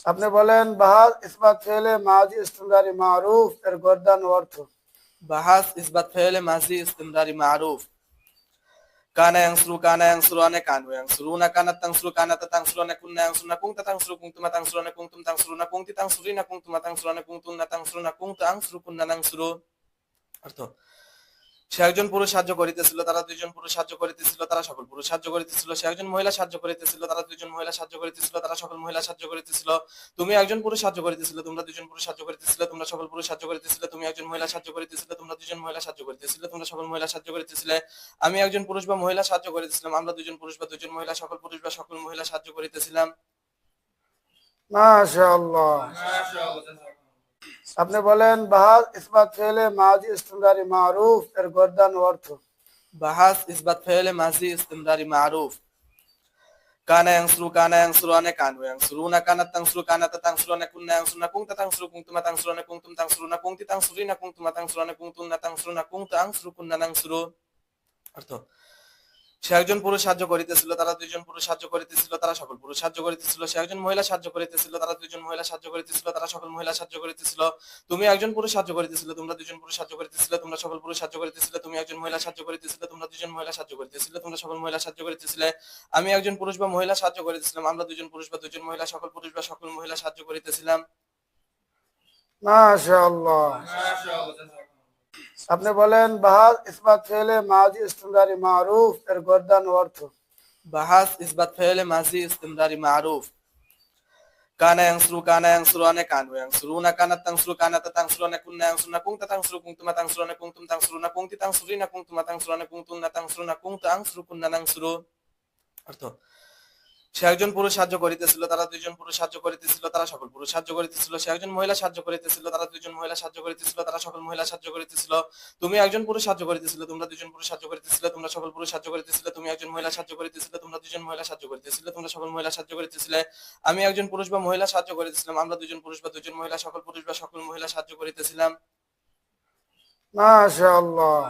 আপনি বলেন বাহাস ইসবাত ফেলে মাজি ইস্তেমরারি মারুফ এর গর্দান অর্থ। বাহাস ইসবাত ফেলে মাজি ইস্তেমরারি মারুফ। কানা ইয়াংসুরু আনে কানু ইয়াংসুরুনা কানাত তাংসুরু কানাতা তাংসুরুনা কুননা ইয়াংসুরুনা কুনতা তাংসুরু কুনতুমা তাংসুরুনা কুনতুম তাংসুরুনা কুনতি তাংসুরিনা কুনতুমা তাংসুরুনা কুনতুন্না তাংসুরুনা কুনতা আংসুরু কুননা নাংসুরু। অর্থ, সে একজন পুরুষ সাহায্য করিতেছিল, তারা দুইজন পুরুষ সাহায্য করিতেছিল, তারা সকল পুরুষ সাহায্য করিতেছিল। সে একজন মহিলা সাহায্য করিতেছিল, তারা দুইজন মহিলা সাহায্য করিতেছিল, তারা সকল মহিলা সাহায্য করিতেছিল। তুমি একজন পুরুষ সাহায্য করিতেছিলে, তোমরা দুইজন পুরুষ সাহায্য করিতেছিলে, তোমরা সকল পুরুষ সাহায্য করিতেছিলে। তুমি একজন মহিলা সাহায্য করিতেছিলে, তোমরা দুইজন মহিলা সাহায্য করিতেছিলে, তোমরা সকল মহিলা সাহায্য করিতেছিলে। আমি একজন পুরুষ বা মহিলা সাহায্য করিতেছিলাম, আমরা দুইজন পুরুষ বা দুইজন মহিলা সকল পুরুষ বা সকল মহিলা সাহায্য করিতেছিলাম। মাশাআল্লাহ। আপনি বলেন বাহাস ইসবাত ফেলে মাজি ইস্তেমরারি মারুফ এর গর্দান অর্থ। বাহাস ইসবাত ফেলে মাজি ইস্তেমরারি মারুফ। কানা ইয়াংসুরু আনে কানু ইয়াংসুরুনা কানাত তাংসুরু কানাতা তাংসুরুনা কুননা ইয়াংসুরুনা কুনতা তাংসুরু কুনতুমা তাংসুরুনা কুনতুম তাংসুরুনা কুনতি তাংসুরিনা কুনতুমা তাংসুরুনা কুনতুন্না তাংসুরুনা কুনতা আংসুরু কুননা নাংসুরু। অর্থ, সে একজন পুরুষ সাহায্য করিতেছিল, তারা দুইজন পুরুষ সাহায্য করিতেছিল, তারা সকল পুরুষ সাহায্য করিতেছিল। সে একজন মহিলা সাহায্য করিতেছিল, তারা দুইজন মহিলা সাহায্য করিতেছিল, তারা সকল মহিলা সাহায্য করিতেছিল। তুমি একজন পুরুষ সাহায্য করিতেছিলে, তোমরা দুইজন পুরুষ সাহায্য করিতেছিলে, তোমরা সকল পুরুষ সাহায্য করিতেছিলে। তুমি একজন মহিলা সাহায্য করিতেছিলে, তোমরা দুইজন মহিলা সাহায্য করিতেছিলে, তোমরা সকল মহিলা সাহায্য করিতেছিলে। আমি একজন পুরুষ বা মহিলা সাহায্য করিতেছিলাম, আমরা দুইজন পুরুষ বা দুইজন মহিলা সকল পুরুষ বা সকল মহিলা সাহায্য করিতেছিলাম। মাশাআল্লাহ। আপনি বলেন বাহাস ইসবাত ফেলে মাজি ইস্তেমরারি মারুফ এর গর্দান অর্থ। বাহাস ইসবাত ফেলে মাজি ইস্তেমরারি মারুফ। কানা ইয়াংসুরু আনে কানু ইয়াংসুরুনা কানাত তাংসুরু কানাতা তাংসুরুনা কুননা ইয়াংসুরুনা কুনতা তাংসুরু কুনতুমা তাংসুরুনা কুনতুম তাংসুরুনা কুনতি তাংসুরিনা কুনতুমা তাংসুরুনা কুনতুন্না তাংসুরুনা কুনতা আংসুরু কুননা নাংসুরু। অর্থ, সে একজন পুরুষ সাহায্য করিতেছিল, তারা দুইজন পুরুষ সাহায্য করিতেছিল, তারা সকল পুরুষ সাহায্য করিতেছিল। সে একজন মহিলা সাহায্য করিতেছিল, তারা দুইজন মহিলা সাহায্য করিতেছিল, তারা সকল মহিলা সাহায্য করিতেছিল। তুমি একজন পুরুষ সাহায্য করিতেছিলে, তোমরা দুইজন পুরুষ সাহায্য করিতেছিলে, তোমরা সকল পুরুষ সাহায্য করিতেছিলে। তুমি একজন মহিলা সাহায্য করিতেছিলে, তোমরা দুইজন মহিলা সাহায্য করিতেছিলে, তোমরা সকল মহিলা সাহায্য করিতেছিলে। আমি একজন পুরুষ বা মহিলা সাহায্য করিতেছিলাম, আমরা দুইজন পুরুষ বা দুইজন মহিলা সকল পুরুষ বা সকল মহিলা সাহায্য করিতেছিলাম। মাশাআল্লাহ।